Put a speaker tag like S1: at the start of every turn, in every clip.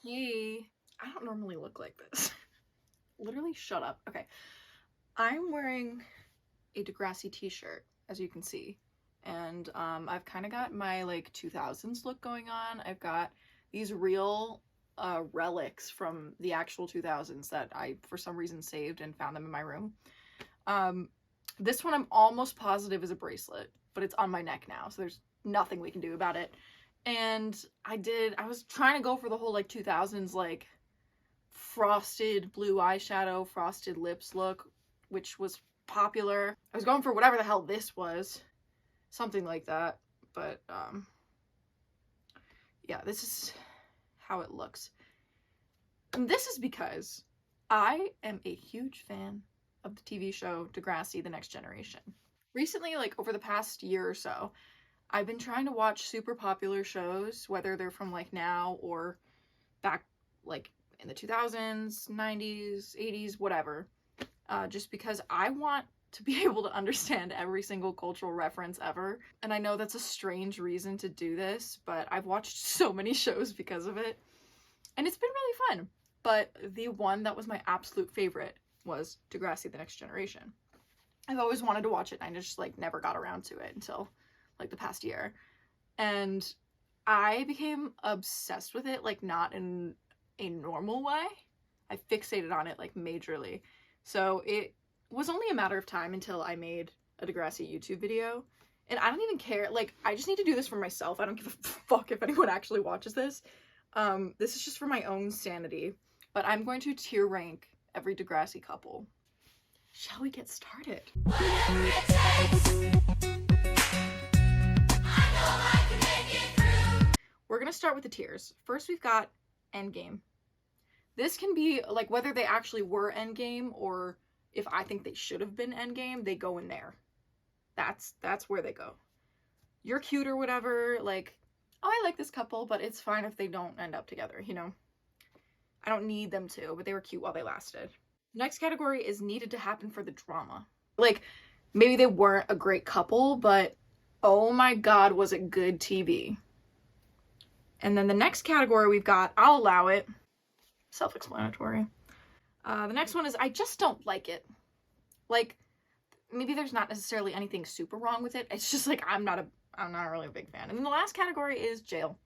S1: Hey, I don't normally look like this. Literally, shut up. Okay, I'm wearing a Degrassi t-shirt, as you can see, and I've kind of got my like 2000s look going on. I've got these real relics from the actual 2000s that I, for some reason, saved and found them in my room. This one I'm almost positive is a bracelet, but it's on my neck now, so there's nothing we can do about it. And I was trying to go for the whole like 2000s like frosted blue eyeshadow, frosted lips look, which was popular. I was going for whatever the hell this was, something like that, but yeah, this is how it looks. And this is because I am a huge fan of the TV show Degrassi, The Next Generation. Recently, like over the past year or so, I've been trying to watch super popular shows, whether they're from like now or back like in the 2000s, 90s, 80s, whatever, just because I want to be able to understand every single cultural reference ever. And I know that's a strange reason to do this, but I've watched so many shows because of it, and it's been really fun. But the one that was my absolute favorite was Degrassi: The Next Generation. I've always wanted to watch it, and I just like never got around to it until like the past year. And I became obsessed with it, like not in a normal way. I fixated on it like majorly. So it was only a matter of time until I made a Degrassi YouTube video. And I don't even care, like I just need to do this for myself. I don't give a fuck if anyone actually watches this. This is just for my own sanity. But I'm going to tier rank every Degrassi couple. Shall we get started? We're gonna start with the tiers. First, we've got Endgame. This can be like whether they actually were Endgame or if I think they should have been Endgame, they go in there. That's where they go. You're cute or whatever, like, oh, I like this couple, but it's fine if they don't end up together, you know? I don't need them to, but they were cute while they lasted. Next category is needed to happen for the drama. Like, maybe they weren't a great couple, but oh my god, was it good TV. And then the next category we've got, I'll allow it, self-explanatory. The next one is I just don't like it. Like, maybe there's not necessarily anything super wrong with it. It's just like I'm not really a big fan. And then the last category is jail.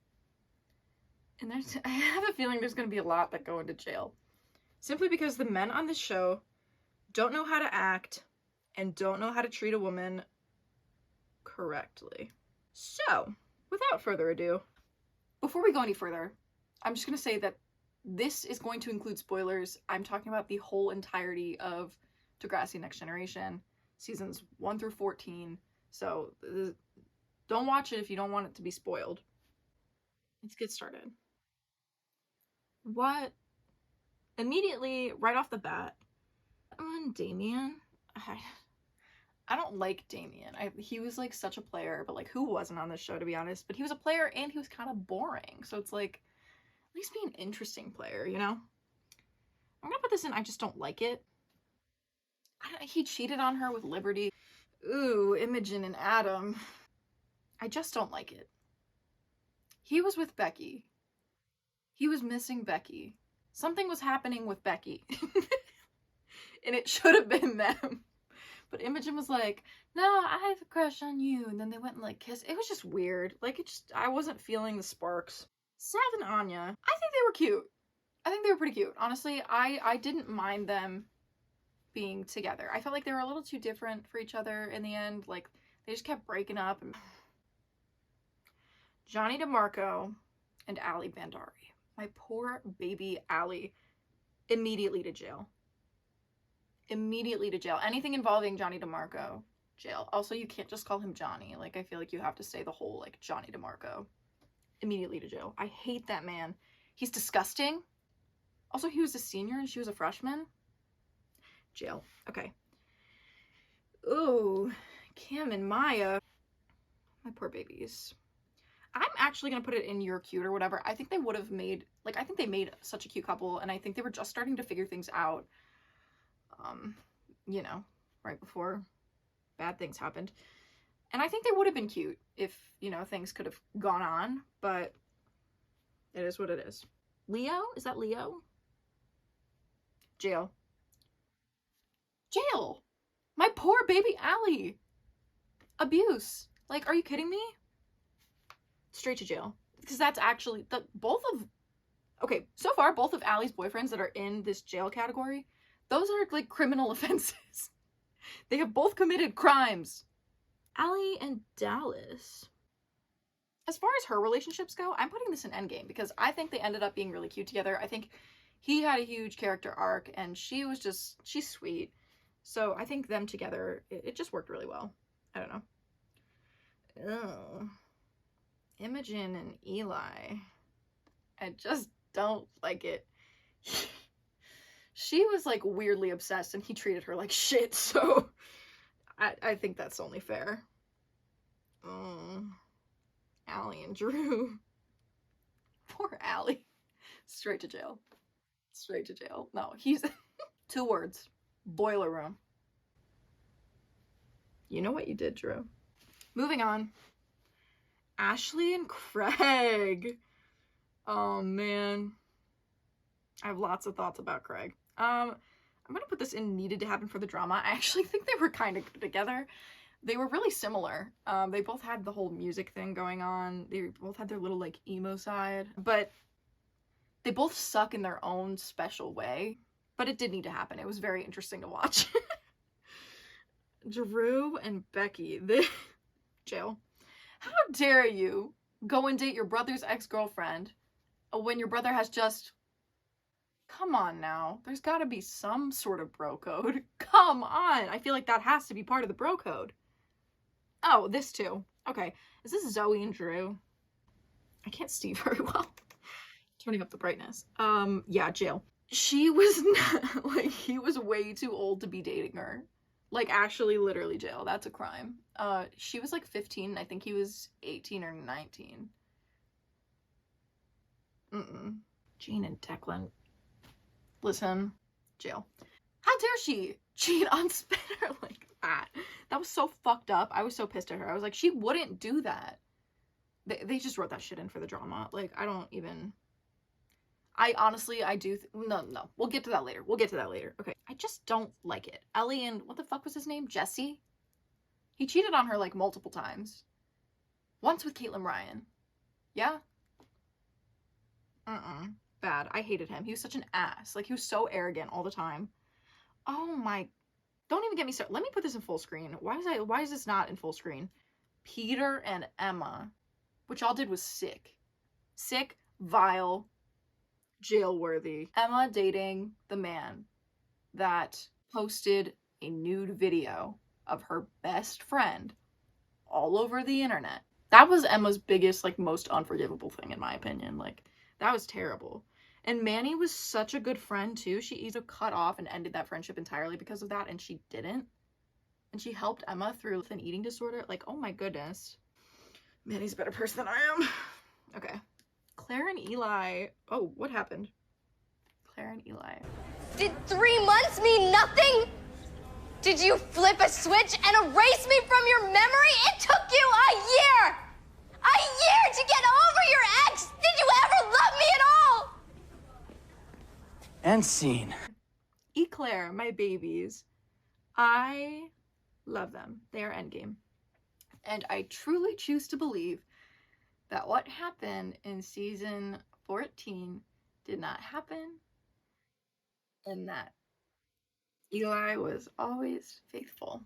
S1: And I have a feeling there's going to be a lot that go into jail. Simply because the men on this show don't know how to act and don't know how to treat a woman correctly. So, without further ado, before we go any further, I'm just going to say that this is going to include spoilers. I'm talking about the whole entirety of Degrassi: Next Generation, seasons 1 through 14. So don't watch it if you don't want it to be spoiled. Let's get started. What? Immediately, right off the bat, on Damien. I don't like Damien. He was like such a player, but like who wasn't on this show, to be honest? But he was a player and he was kind of boring. So it's like, at least be an interesting player, you know? I'm gonna put this in, I just don't like it. He cheated on her with Liberty. Ooh, Imogen and Adam. I just don't like it. He was with Becky. He was missing Becky. Something was happening with Becky. And it should have been them. But Imogen was like, no, I have a crush on you. And then they went and like kissed. It was just weird. Like, I wasn't feeling the sparks. Sav and Anya, I think they were cute. I think they were pretty cute. Honestly, I didn't mind them being together. I felt like they were a little too different for each other in the end. Like, they just kept breaking up. And Johnny DeMarco and Ali Bandari. My poor baby Ali. Immediately to jail. Immediately to jail. Anything involving Johnny DeMarco, jail. Also, you can't just call him Johnny. Like, I feel like you have to say the whole, like, Johnny DeMarco. Immediately to jail. I hate that man. He's disgusting. Also, he was a senior and she was a freshman. Jail. Okay. Ooh, Cam and Maya. My poor babies. I'm actually gonna put it in You're Cute or whatever. I think they would have made, like, I think they made such a cute couple, and I think they were just starting to figure things out. You know, right before bad things happened. And I think they would have been cute if, you know, things could have gone on, but it is what it is. Leo? Is that Leo? Jail. Jail! My poor baby Allie! Abuse. Like, are you kidding me? Straight to jail. Because that's actually, okay, so far, both of Allie's boyfriends that are in this jail category, those are, like, criminal offenses. They have both committed crimes. Allie and Dallas. As far as her relationships go, I'm putting this in Endgame because I think they ended up being really cute together. I think he had a huge character arc and she's sweet. So I think them together, it just worked really well. I don't know. Ugh. Imogen and Eli. I just don't like it. She was like weirdly obsessed and he treated her like shit, so I think that's only fair. Allie and Drew. Poor Allie. Straight to jail. Straight to jail. No, he's 2 words. Boiler room. You know what you did, Drew. Moving on. Ashley and Craig. Oh man. I have lots of thoughts about Craig. I'm gonna put this in needed to happen for the drama. I actually think they were kind of good together. They were really similar. They both had the whole music thing going on. They both had their little like emo side, but they both suck in their own special way. But it did need to happen. It was very interesting to watch. Drew and Becky, jail. How dare you go and date your brother's ex-girlfriend when your brother has just... Come on now. There's gotta be some sort of bro code. Come on. I feel like that has to be part of the bro code. Oh, this too. Okay. Is this Zoe and Drew? I can't see very well. Turning up the brightness. Yeah, jail. She was not, like, he was way too old to be dating her. Like, actually, literally jail. That's a crime. She was like 15. I think he was 18 or 19. Jean and Declan. Listen, jail. How dare she cheat on Spinner like that? That was so fucked up. I was so pissed at her. I was like, she wouldn't do that. They just wrote that shit in for the drama. Like, I don't even... I honestly, I do... No. We'll get to that later. Okay. I just don't like it. Ellie and... What the fuck was his name? Jesse? He cheated on her, like, multiple times. Once with Caitlin Ryan. Yeah? Bad. I hated him. He was such an ass. Like, he was so arrogant all the time. Oh my... Don't even get me started. Let me put this in full screen. Why is this not in full screen? Peter and Emma. What y'all did was sick. Sick, vile, jail-worthy. Emma dating the man that posted a nude video of her best friend all over the internet. That was Emma's biggest, like, most unforgivable thing, in my opinion. Like, that was terrible. And Manny was such a good friend, too. She either cut off and ended that friendship entirely because of that, and she didn't. And she helped Emma through an eating disorder. Like, oh my goodness. Manny's a better person than I am. Okay. Claire and Eli. Oh, what happened? Claire and Eli.
S2: Did 3 months mean nothing? Did you flip a switch and erase me from your memory? It took you a year! A year to get over your ex! Did you ever love me at all?
S3: And scene.
S1: Eclair, my babies. I love them. They are endgame. And I truly choose to believe that what happened in season 14 did not happen, and that Eli was always faithful.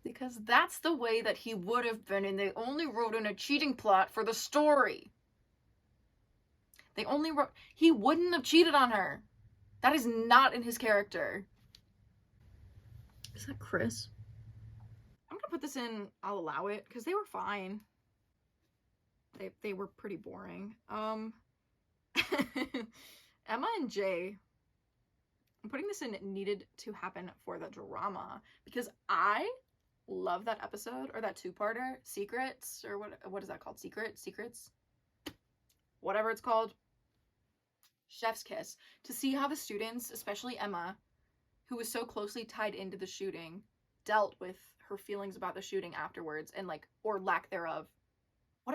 S1: Because that's the way that he would have been, and they only wrote in a cheating plot for the story. They only wrote... He wouldn't have cheated on her. That is not in his character. Is that Chris? I'm gonna put this in, I'll allow it, because they were fine. They were pretty boring. Emma and Jay. I'm putting this in needed to happen for the drama, because I love that episode, or that 2-parter, Secrets, or what is that called? Secrets? Whatever it's called. Chef's Kiss. To see how the students, especially Emma, who was so closely tied into the shooting, dealt with her feelings about the shooting afterwards, and like, or lack thereof,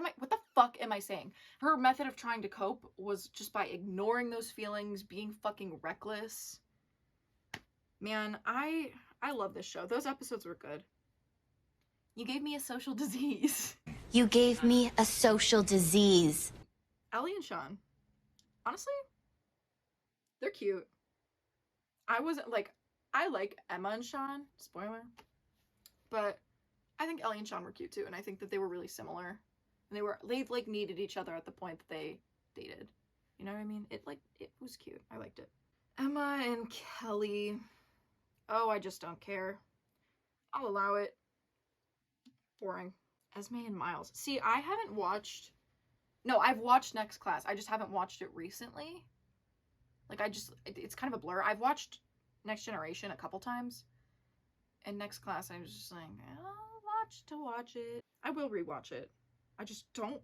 S1: what the fuck am I saying? Her method of trying to cope was just by ignoring those feelings, being fucking reckless. Man, I love this show. Those episodes were good. You gave me a social disease.
S2: You gave me a social disease.
S1: Ellie and Sean. Honestly, they're cute. I wasn't like, I like Emma and Sean, spoiler, but I think Ellie and Sean were cute too, and I think that they were really similar. And they like needed each other at the point that they dated. You know what I mean? It was cute. I liked it. Emma and Kelly. Oh, I just don't care. I'll allow it. Boring. Esme and Miles. See, I haven't watched... No, I've watched Next Class. I just haven't watched it recently. Like, it's kind of a blur. I've watched Next Generation a couple times. And Next Class, I was just like, I'll watch it. I will rewatch it. I just don't...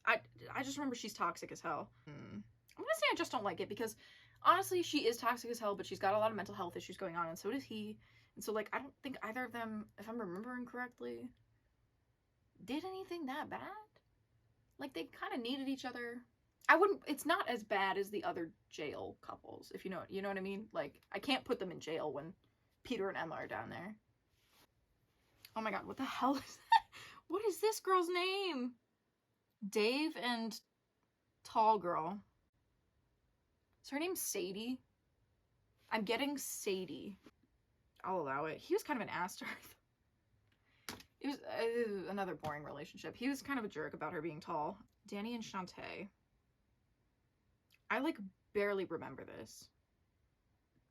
S1: I just remember she's toxic as hell. I'm gonna say I just don't like it because, honestly, she is toxic as hell, but she's got a lot of mental health issues going on, and so does he. And so, like, I don't think either of them, if I'm remembering correctly, did anything that bad. Like, they kind of needed each other. It's not as bad as the other jail couples, if you know what I mean? Like, I can't put them in jail when Peter and Emma are down there. Oh my god, what the hell is that? What is this girl's name? Dave and tall girl. Is her name Sadie? I'm getting Sadie. I'll allow it. He was kind of an ass to her. It was another boring relationship. He was kind of a jerk about her being tall. Danny and Shantae. I, like, barely remember this.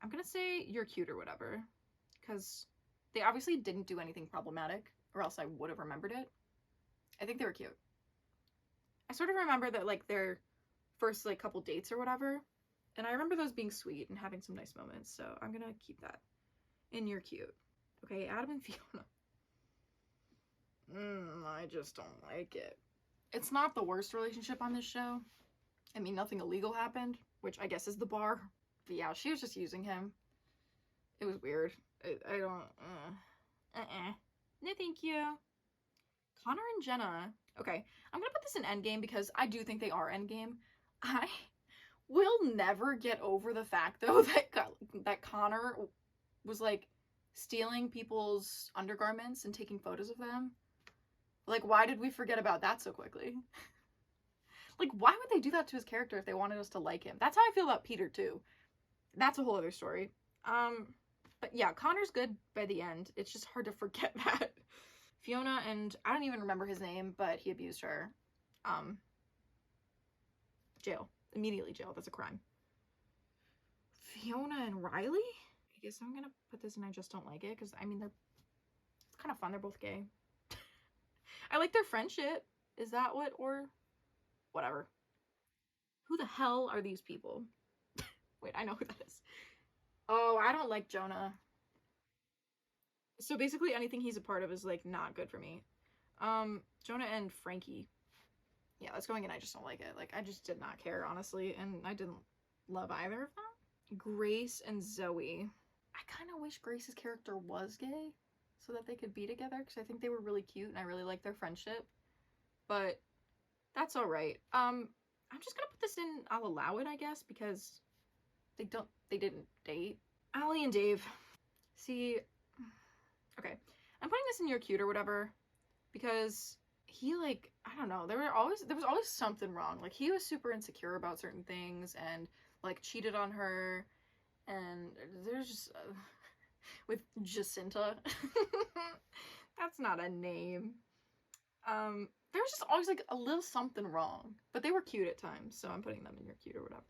S1: I'm gonna say you're cute or whatever. Because they obviously didn't do anything problematic, or else I would have remembered it. I think they were cute. I sort of remember that, like, their first, like, couple dates or whatever. And I remember those being sweet and having some nice moments. So I'm gonna keep that. And you're cute. Okay, Adam and Fiona. I just don't like it. It's not the worst relationship on this show. I mean, nothing illegal happened, which I guess is the bar. But yeah, she was just using him. It was weird. I don't... No, thank you. Connor and Jenna. Okay, I'm gonna put this in endgame because I do think they are endgame. I will never get over the fact, though, that Connor was, like, stealing people's undergarments and taking photos of them. Like, why did we forget about that so quickly? Like, why would they do that to his character if they wanted us to like him? That's how I feel about Peter, too. That's a whole other story. But yeah, Connor's good by the end. It's just hard to forget that. Fiona and... I don't even remember his name, but he abused her. Jail. Immediately jail. That's a crime. Fiona and Riley? I guess I'm gonna put this in I just don't like it, because, I mean, it's kind of fun. They're both gay. I like their friendship. Is that what, or whatever. Who the hell are these people? Wait, I know who that is. Oh, I don't like Jonah. So basically anything he's a part of is, like, not good for me. Jonah and Frankie. Yeah, that's going in I just don't like it. Like, I just did not care, honestly, and I didn't love either of them. Grace and Zoe. I kind of wish Grace's character was gay so that they could be together, because I think they were really cute and I really like their friendship. But that's all right. I'm just gonna put this in I'll allow it, I guess, because they didn't date. Allie and Dave. See, okay, I'm putting this in you're cute or whatever because he, like, I don't know, there was always something wrong. Like, he was super insecure about certain things and, like, cheated on her, and there's just with Jacinta. That's not a name. There was just always, like, a little something wrong, but they were cute at times, so I'm putting them in you're cute or whatever.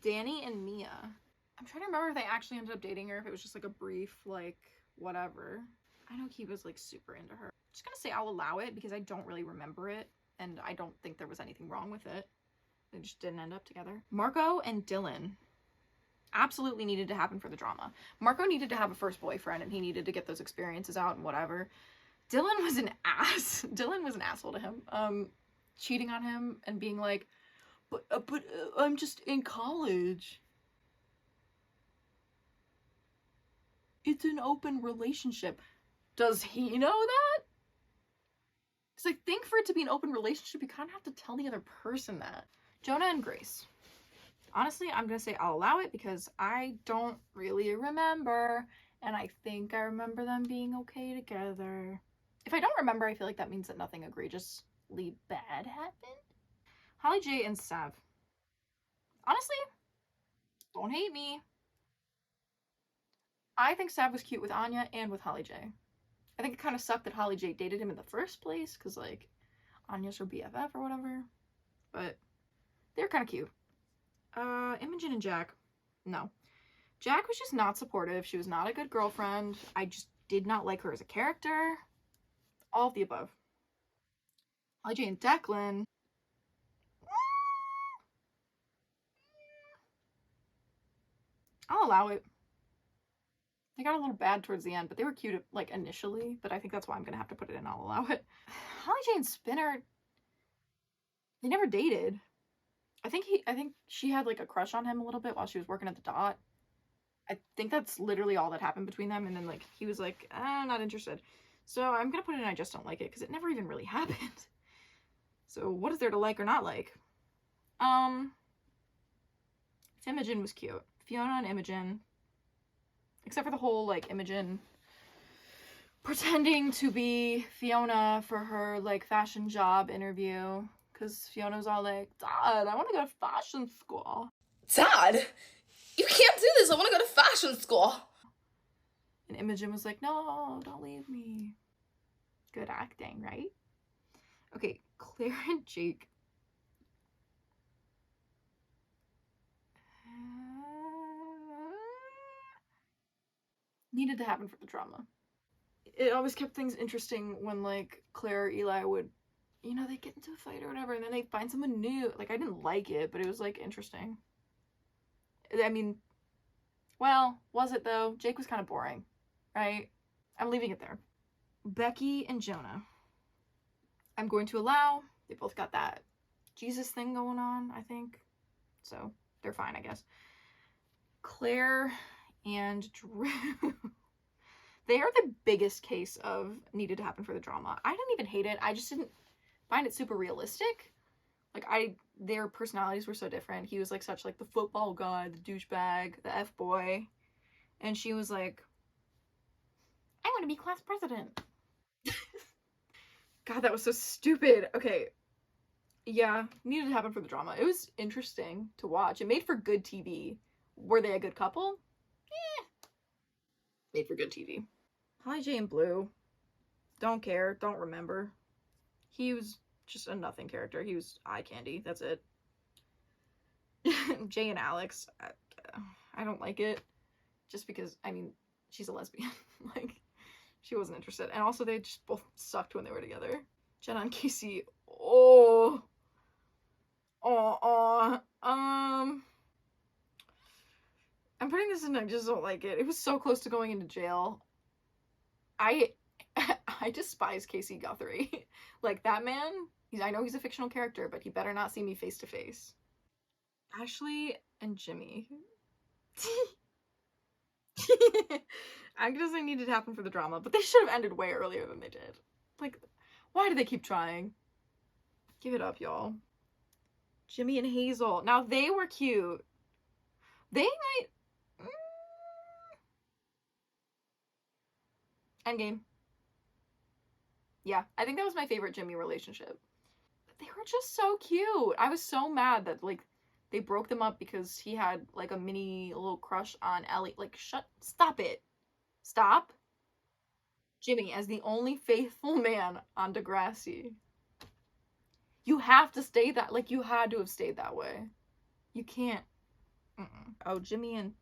S1: Danny and Mia. I'm trying to remember if they actually ended up dating or if it was just, like, a brief, like, whatever. I know he was, like, super into her. I'm just gonna say I'll allow it because I don't really remember it, and I don't think there was anything wrong with it. They just didn't end up together. Marco and Dylan. Absolutely needed to happen for the drama. Marco needed to have a first boyfriend, and he needed to get those experiences out and whatever. Dylan was an ass. Dylan was an asshole to him. Cheating on him and being like, but I'm just in college. It's an open relationship. Does he know that? Because I think for it to be an open relationship, you kind of have to tell the other person that. Jonah and Grace. Honestly, I'm going to say I'll allow it because I don't really remember. And I think I remember them being okay together. If I don't remember, I feel like that means that nothing egregiously bad happened. Holly J and Sav. Honestly, don't hate me. I think Sav was cute with Anya and with Holly J. I think it kind of sucked that Holly J dated him in the first place because, like, Anya's her BFF or whatever. But they're kind of cute. Imogen and Jack. No. Jack was just not supportive. She was not a good girlfriend. I just did not like her as a character. All of the above. Holly J and Declan. I'll allow it. They got a little bad towards the end, but they were cute, like, initially. But I think that's why I'm going to have to put it in. I'll allow it. Holly J and Spinner, they never dated. I think she had, like, a crush on him a little bit while she was working at the Dot. I think that's literally all that happened between them. And then, like, he was like, I'm not interested. So I'm going to put it in I just don't like it because it never even really happened. So what is there to like or not like? Imogen was cute. Fiona and Imogen. Except for the whole, like, Imogen pretending to be Fiona for her, like, fashion job interview. Because Fiona was all like, Dad, I want to go to fashion school.
S3: Dad, you can't do this. I want to go to fashion school.
S1: And Imogen was like, no, don't leave me. Good acting, right? Okay, Claire and Jake. Needed to happen for the drama. It always kept things interesting when, like, Claire or Eli would, you know, they get into a fight or whatever, and then they find someone new. Like, I didn't like it, but it was, like, interesting. I mean, well, was it, though? Jake was kind of boring, right? I'm leaving it there. Becky and Jonah. I'm going to allow. They both got that Jesus thing going on, I think. So, they're fine, I guess. Claire and Drew. They are the biggest case of needed to happen for the drama. I didn't even hate it. I just didn't find it super realistic. Like, their personalities were so different. He was, like, such, like, the football guy, the douchebag, the F-boy. And she was like, I want to be class president. God, that was so stupid. Okay. Yeah, needed to happen for the drama. It was interesting to watch. It made for good TV. Were they a good couple? Made for good TV. Holly J and Blue. Don't care. Don't remember. He was just a nothing character. He was eye candy. That's it. Jay and Alex. I don't like it. Just because, I mean, she's a lesbian. Like, she wasn't interested. And also, they just both sucked when they were together. Jenna and Casey. Oh. I'm putting this in I just don't like it. It was so close to going into jail. I despise Casey Guthrie. Like, that man, I know he's a fictional character, but he better not see me face to face. Ashley and Jimmy. I'm gonna say needed to happen for the drama, but they should have ended way earlier than they did. Like, why do they keep trying? Give it up, y'all. Jimmy and Hazel. Now, they were cute. They might... Endgame. Yeah, I think that was my favorite Jimmy relationship. They were just so cute. I was so mad that, like, they broke them up because he had, like, a mini little crush on Ellie. Like, stop it. Stop. Jimmy, as the only faithful man on Degrassi. You have to stay that, like, you had to have stayed that way. You can't. Oh, Jimmy and...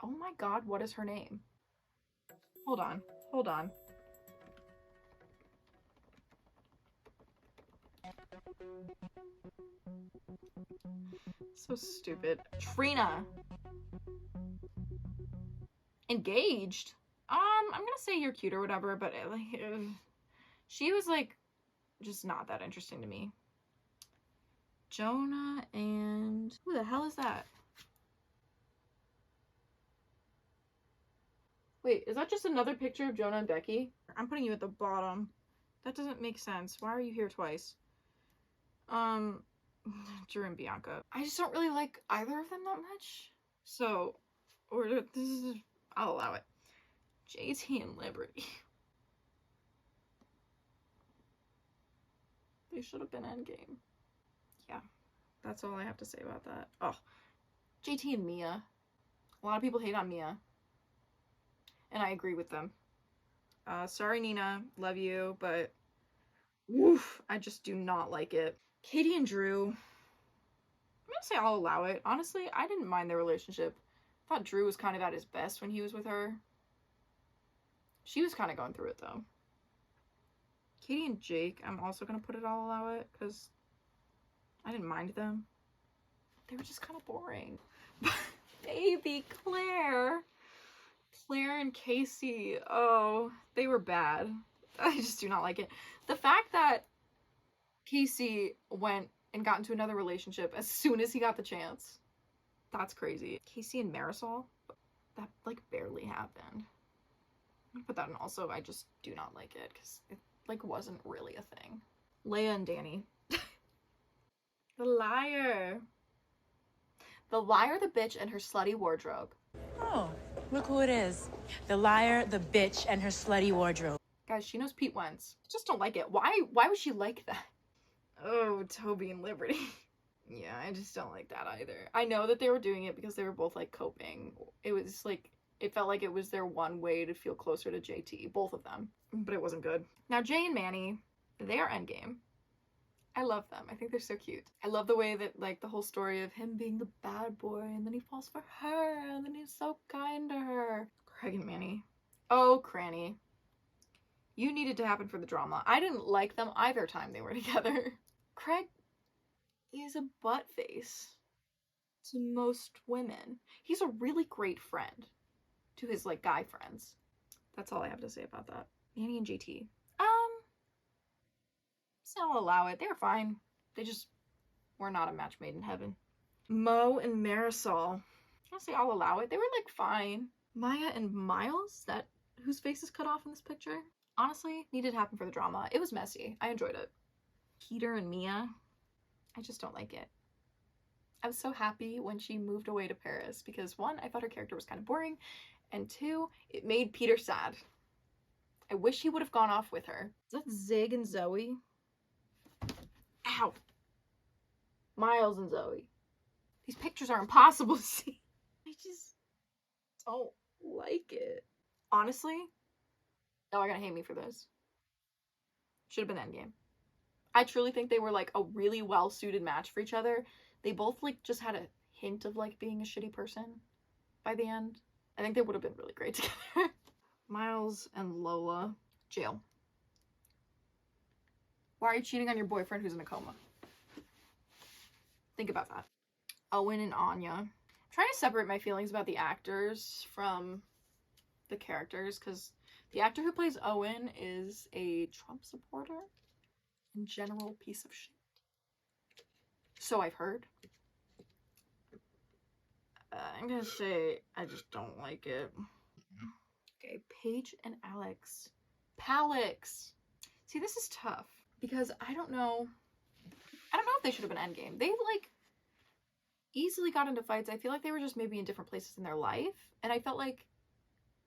S1: Oh my god, what is her name? Hold on. So stupid. Trina. Engaged? I'm gonna say you're cute or whatever, but like, she was like, just not that interesting to me. Jonah and... Who the hell is that? Wait. Wait, is that just another picture of Jonah and Becky? I'm putting you at the bottom. That doesn't make sense. Why are you here twice? Drew and Bianca. I just don't really like either of them that much. So, I'll allow it. JT and Liberty. They should have been endgame. Yeah, that's all I have to say about that. Oh, JT and Mia. A lot of people hate on Mia. And I agree with them. Sorry, Nina. Love you, but woof, I just do not like it. Katie and Drew. I'm gonna say I'll allow it. Honestly, I didn't mind their relationship. I thought Drew was kind of at his best when he was with her. She was kind of going through it, though. Katie and Jake, I'm also gonna put it I'll allow it, because I didn't mind them. They were just kind of boring. Baby Claire. Claire and Casey, oh, they were bad. I just do not like it. The fact that Casey went and got into another relationship as soon as he got the chance, that's crazy. Casey and Marisol, that like barely happened. I'm gonna put that in also, I just do not like it because it like wasn't really a thing. Leia and Danny. The liar. The liar, the bitch, and her slutty wardrobe.
S4: Oh, look who it is. The liar, the bitch, and her slutty wardrobe.
S1: Guys, she knows Pete Wentz. I just don't like it. Why would she like that? Oh, Toby and Liberty. Yeah, I just don't like that either. I know that they were doing it because they were both like coping. It was like, it felt like it was their one way to feel closer to JT, both of them. But it wasn't good. Now, Jay and Manny, they are endgame. I love them. I think they're so cute. I love the way that, like, the whole story of him being the bad boy, and then he falls for her, and then he's so kind to her. Craig and Manny. Oh, Cranny. You needed to happen for the drama. I didn't like them either time they were together. Craig is a butt face to most women. He's a really great friend to his, like, guy friends. That's all I have to say about that. Manny and JT. So I'll allow it. They're fine. They just were not a match made in heaven. Mo and Marisol. I'll say I'll allow it. They were like fine. Maya and Miles, that whose face is cut off in this picture. Honestly, needed to happen for the drama. It was messy. I enjoyed it. Peter and Mia. I just don't like it. I was so happy when she moved away to Paris because one, I thought her character was kind of boring, and two, it made Peter sad. I wish he would have gone off with her. Is that Zig and Zoe? Ow. Miles and Zoe. These pictures are impossible to see. I just don't like it. Honestly, y'all are gonna hate me for this. Should have been endgame. I truly think they were like a really well-suited match for each other. They both like just had a hint of like being a shitty person by the end. I think they would have been really great together. Miles and Lola. Jail. Why are you cheating on your boyfriend who's in a coma? Think about that. Owen and Anya. I'm trying to separate my feelings about the actors from the characters because the actor who plays Owen is a Trump supporter and general piece of shit. So I've heard. I'm gonna say I just don't like it. Okay, Paige and Alex. Palix. See, this is tough because I don't know if they should have been endgame. They like easily got into fights. I feel like they were just maybe in different places in their life, and I felt like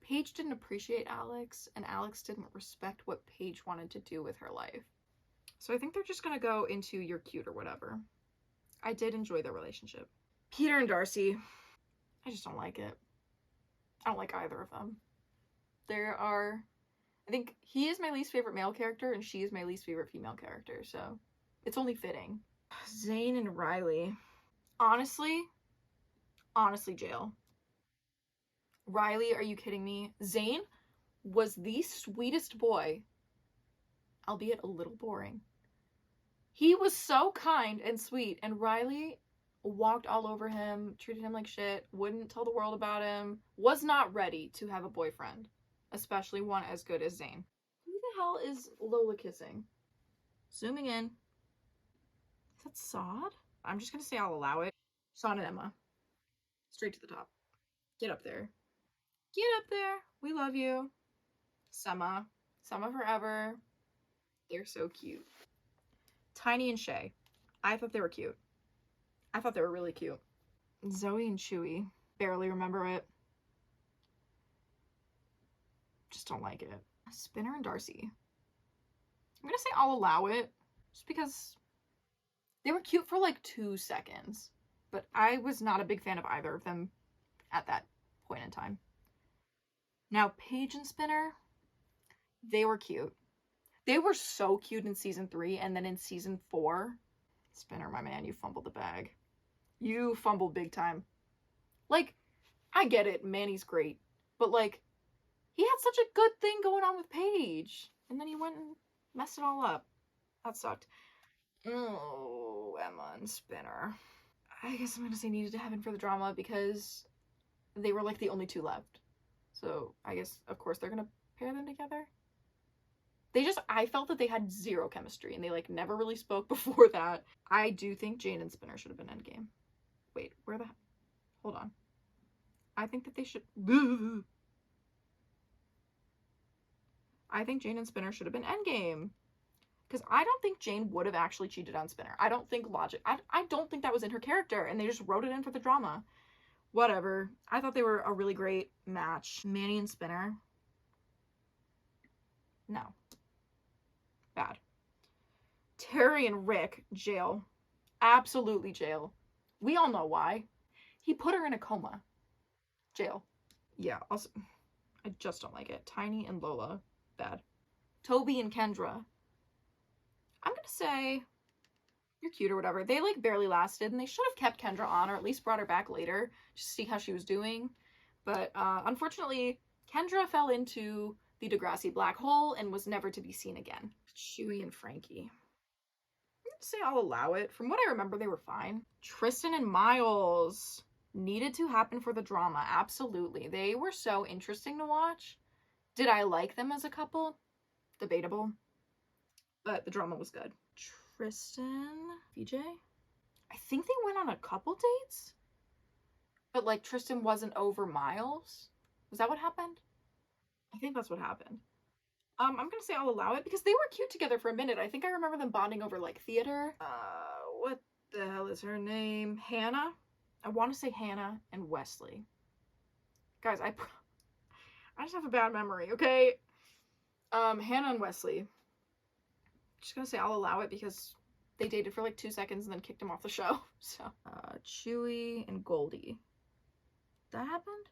S1: Paige didn't appreciate Alex and Alex didn't respect what Paige wanted to do with her life. So I think they're just gonna go into you're cute or whatever. I did enjoy their relationship. Peter and Darcy. I just don't like it. I don't like either of them. I think he is my least favorite male character and she is my least favorite female character, so it's only fitting. Zane and Riley. Honestly, jail. Riley, are you kidding me? Zane was the sweetest boy, albeit a little boring. He was so kind and sweet, and Riley walked all over him, treated him like shit, wouldn't tell the world about him, was not ready to have a boyfriend, especially one as good as Zane. Who the hell is Lola kissing? Zooming in. Is that Sod? I'm just gonna say I'll allow it. Sod and Emma. Straight to the top. Get up there. Get up there. We love you. Summer forever. They're so cute. Tiny and Shay. I thought they were cute. I thought they were really cute. Zoe and Chewie. Barely remember it. Just don't like it. Spinner and Darcy. I'm gonna say I'll allow it. Just because they were cute for like 2 seconds. But I was not a big fan of either of them at that point in time. Now, Paige and Spinner, they were cute. They were so cute in season 3, and then in season 4, Spinner, my man, you fumbled the bag. You fumbled big time. Like, I get it, Manny's great, but like, he had such a good thing going on with Paige, and then he went and messed it all up. That sucked. Oh, Emma and Spinner. I guess I'm gonna say needed to happen for the drama because they were like the only 2 left. So I guess, of course, they're gonna pair them together. I felt that they had 0 chemistry and they like never really spoke before that. I do think Jane and Spinner should have been endgame. Wait, hold on. I think that they should, I think Jane and Spinner should have been endgame. Because I don't think Jane would have actually cheated on Spinner. I don't think I don't think that was in her character, and they just wrote it in for the drama. Whatever. I thought they were a really great match. Manny and Spinner. No. Bad. Terry and Rick, jail. Absolutely jail. We all know why. He put her in a coma. Jail. Yeah, also, I just don't like it. Tiny and Lola, bad. Toby and Kendra. I'm gonna say you're cute or whatever. They like barely lasted, and they should have kept Kendra on, or at least brought her back later just to see how she was doing. But unfortunately, Kendra fell into the Degrassi black hole and was never to be seen again. Chewie and Frankie. I'm gonna say I'll allow it. From what I remember, they were fine. Tristan and Miles needed to happen for the drama. Absolutely. They were so interesting to watch. Did I like them as a couple? Debatable. But the drama was good. Tristan, VJ? I think they went on a couple dates? But like Tristan wasn't over Miles? Was that what happened? I think that's what happened. I'm gonna say I'll allow it because they were cute together for a minute. I think I remember them bonding over like theater. What the hell is her name? Hannah? I want to say Hannah and Wesley. Guys, I just have a bad memory, okay? Hannah and Wesley. Just gonna say I'll allow it because they dated for like 2 seconds and then kicked him off the show. So, Chewie and Goldie. That happened?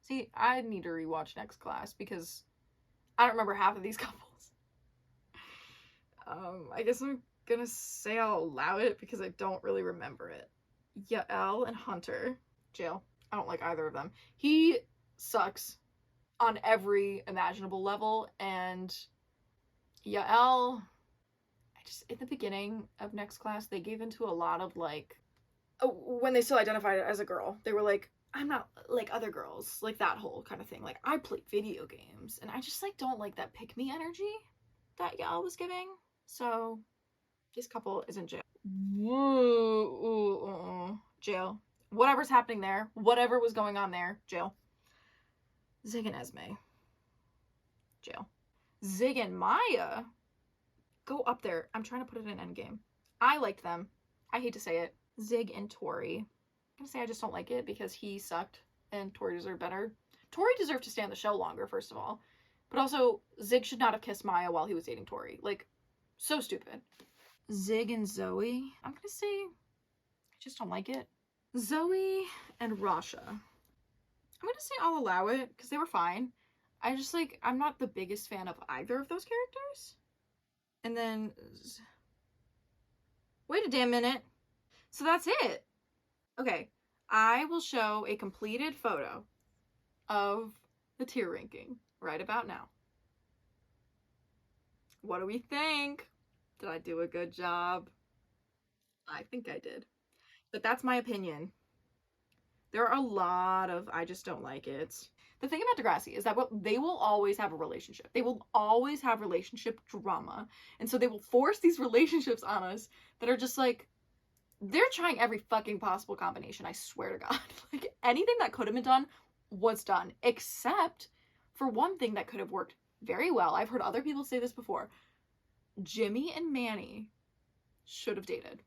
S1: See, I need to rewatch Next Class because I don't remember half of these couples. I guess I'm gonna say I'll allow it because I don't really remember it. Yael and Hunter. Jail. I don't like either of them. He sucks on every imaginable level, and Yael, in the beginning of Next Class, they gave into a lot of like, when they still identified as a girl, they were like, I'm not like other girls, like that whole kind of thing. Like, I play video games, and I just like don't like that pick-me energy that Yael was giving. So, this couple is in jail. Whoa, jail. Whatever's happening there, whatever was going on there, jail. Zig and Esme, jail. Zig and Maya, go up there. I'm trying to put it in Endgame. I liked them. I hate to say it. Zig and Tori. I'm gonna say I just don't like it because he sucked and Tori deserved better. Tori deserved to stay on the show longer, first of all. But also, Zig should not have kissed Maya while he was dating Tori. Like, so stupid. Zig and Zoe. I'm gonna say I just don't like it. Zoe and Rasha. I'm gonna say I'll allow it because they were fine. I just like, I'm not the biggest fan of either of those characters. And then, wait a damn minute. So that's it. Okay, I will show a completed photo of the tier ranking right about now. What do we think? Did I do a good job? I think I did. But that's my opinion. There are a lot of I just don't like it. The thing about Degrassi is that they will always have a relationship. They will always have relationship drama. And so they will force these relationships on us that are just like, they're trying every fucking possible combination, I swear to God. Like, anything that could have been done was done, except for one thing that could have worked very well. I've heard other people say this before. Jimmy and Manny should have dated.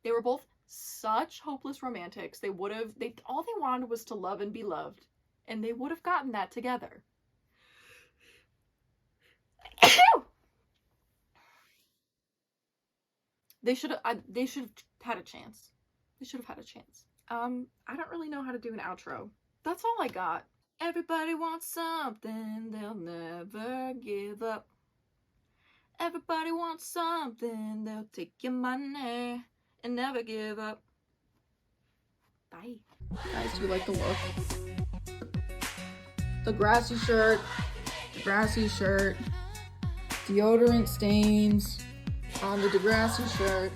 S1: They were both such hopeless romantics. All they wanted was to love and be loved, and they would have gotten that together. They should have had a chance. They should have had a chance. I don't really know how to do an outro. That's all I got. Everybody wants something, they'll never give up. Everybody wants something, they'll take your money and never give up. Bye. Guys, do you like the look? The grassy shirt, deodorant stains on the Degrassi shirt.